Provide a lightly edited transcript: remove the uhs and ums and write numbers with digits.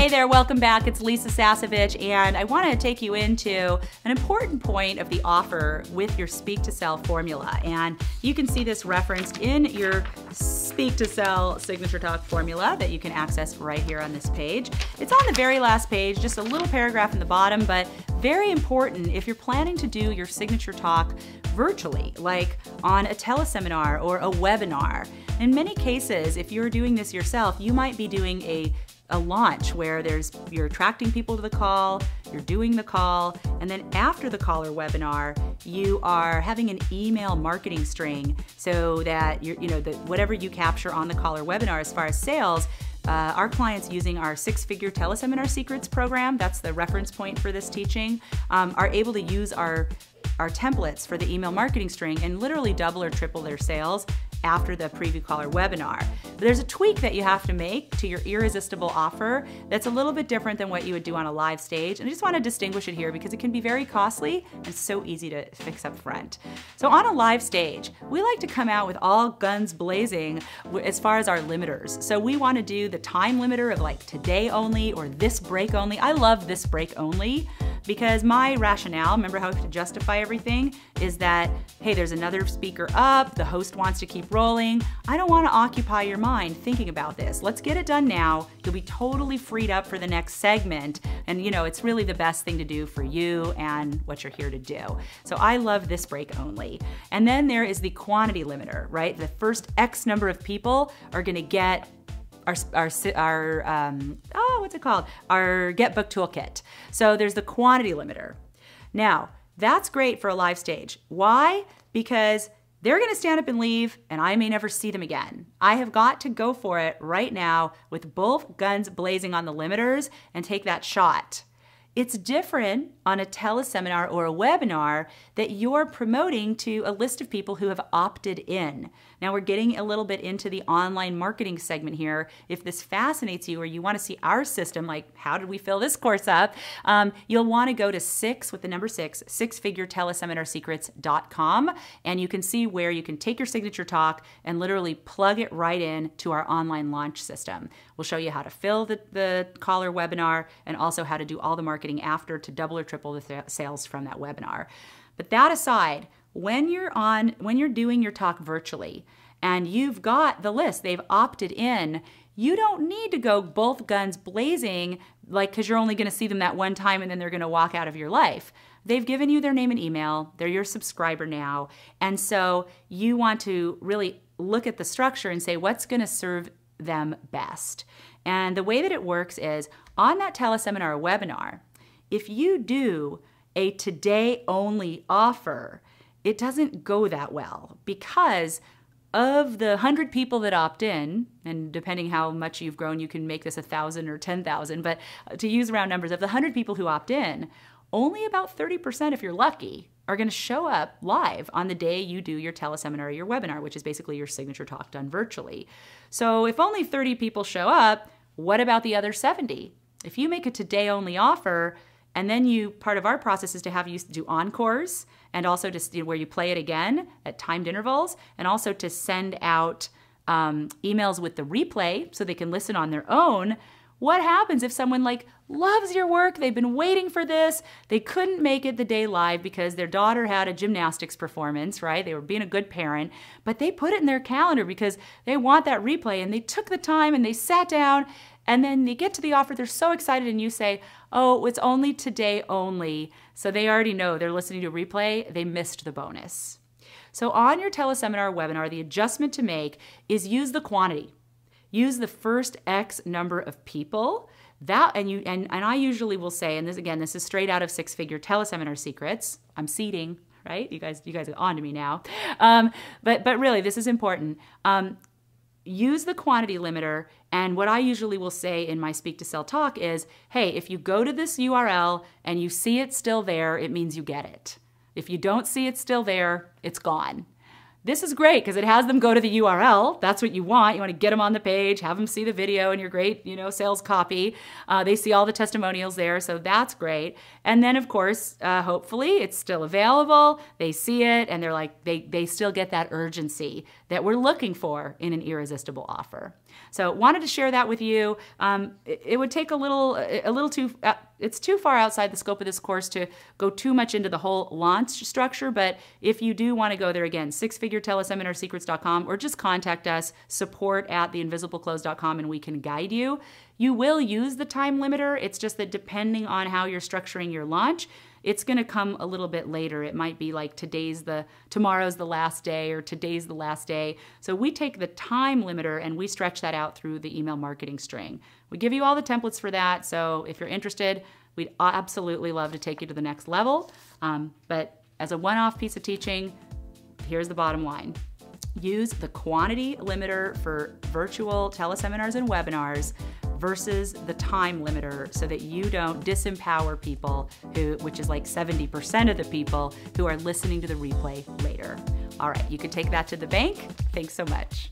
Hey there, welcome back. It's Lisa Sasevich, and I want to take you into an important point of the offer with your Speak to Sell formula. And you can see this referenced in your Speak to Sell Signature Talk formula that you can access right here on this page. It's on the very last page, just a little paragraph in the bottom, but very important if you're planning to do your Signature Talk virtually, like on a teleseminar or a webinar. In many cases, if you're doing this yourself, you might be doing a launch where you're attracting people to the call, you're doing the call, and then after the call or webinar, you are having an email marketing string so that whatever you capture on the call or webinar as far as sales, our clients using our Six-Figure Teleseminar Secrets program, that's the reference point for this teaching, are able to use our templates for the email marketing string and literally double or triple their sales after the preview call or webinar. But there's a tweak that you have to make to your irresistible offer that's a little bit different than what you would do on a live stage. And I just want to distinguish it here because it can be very costly and so easy to fix up front. So on a live stage, we like to come out with all guns blazing as far as our limiters. So we want to do the time limiter of like today only or this break only. I love this break only because my rationale, remember how I have to justify everything, is that, hey, there's another speaker up, the host wants to keep rolling. I don't want to occupy your mind thinking about this. Let's get it done now. You'll be totally freed up for the next segment. And it's really the best thing to do for you and what you're here to do. So I love this break only. And then there is the quantity limiter, right? The first X number of people are gonna get our Get Booked Toolkit. So there's the quantity limiter. Now, that's great for a live stage. Why? Because they're gonna stand up and leave and I may never see them again. I have got to go for it right now with both guns blazing on the limiters and take that shot. It's different on a teleseminar or a webinar that you're promoting to a list of people who have opted in. Now we're getting a little bit into the online marketing segment here. If this fascinates you or you want to see our system, like how did we fill this course up, you'll want to go to sixfigureteleseminar-secrets.com and you can see where you can take your signature talk and literally plug it right in to our online launch system. We'll show you how to fill the call or webinar and also how to do all the marketing after to double or triple the sales from that webinar. But that aside, when you're doing your talk virtually and you've got the list, they've opted in, you don't need to go both guns blazing, because you're only going to see them that one time and then they're going to walk out of your life. They've given you their name and email, they're your subscriber now, and so you want to really look at the structure and say what's going to serve them best. And the way that it works is on that teleseminar or webinar, if you do a today only offer, it doesn't go that well because of the 100 people that opt in, and depending how much you've grown, you can make this 1,000 or 10,000, but to use round numbers, of the 100 people who opt in, only about 30%, if you're lucky, are going to show up live on the day you do your teleseminar or your webinar, which is basically your signature talk done virtually. So if only 30 people show up, what about the other 70? If you make a today only offer, and then part of our process is to have you do encores and also just where you play it again at timed intervals, and also to send out emails with the replay so they can listen on their own. What happens if someone loves your work, they've been waiting for this, they couldn't make it the day live because their daughter had a gymnastics performance, right? They were being a good parent, but they put it in their calendar because they want that replay and they took the time and they sat down and then they get to the offer, they're so excited and you say, oh, it's only today only. So they already know they're listening to a replay, they missed the bonus. So on your teleseminar or webinar, the adjustment to make is use the quantity. Use the first X number of people. And I usually will say, and this is straight out of Six-Figure Teleseminar Secrets. I'm seeding, right? You guys are on to me now. But really, this is important. Use the quantity limiter, and what I usually will say in my Speak to Sell talk is, hey, if you go to this URL and you see it still there, it means you get it. If you don't see it still there, it's gone. This is great because it has them go to the URL. That's what you want. You want to get them on the page, have them see the video and your great, sales copy. They see all the testimonials there, so that's great. And then, of course, hopefully it's still available. They see it and they're like, they still get that urgency that we're looking for in an irresistible offer. So wanted to share that with you. It would take a little too, it's too far outside the scope of this course to go too much into the whole launch structure, but if you do want to go there, again, sixfigureteleseminar-secrets.com, or just contact us, support@theinvisibleclose.com, and we can guide you. You will use the time limiter. It's just that depending on how you're structuring your launch, it's going to come a little bit later. It might be like tomorrow's the last day, or today's the last day. So we take the time limiter and we stretch that out through the email marketing string. We give you all the templates for that. So if you're interested, we'd absolutely love to take you to the next level. But as a one-off piece of teaching, here's the bottom line. Use the quantity limiter for virtual teleseminars and webinars versus the time limiter so that you don't disempower people which is like 70% of the people who are listening to the replay later. All right, you can take that to the bank. Thanks so much.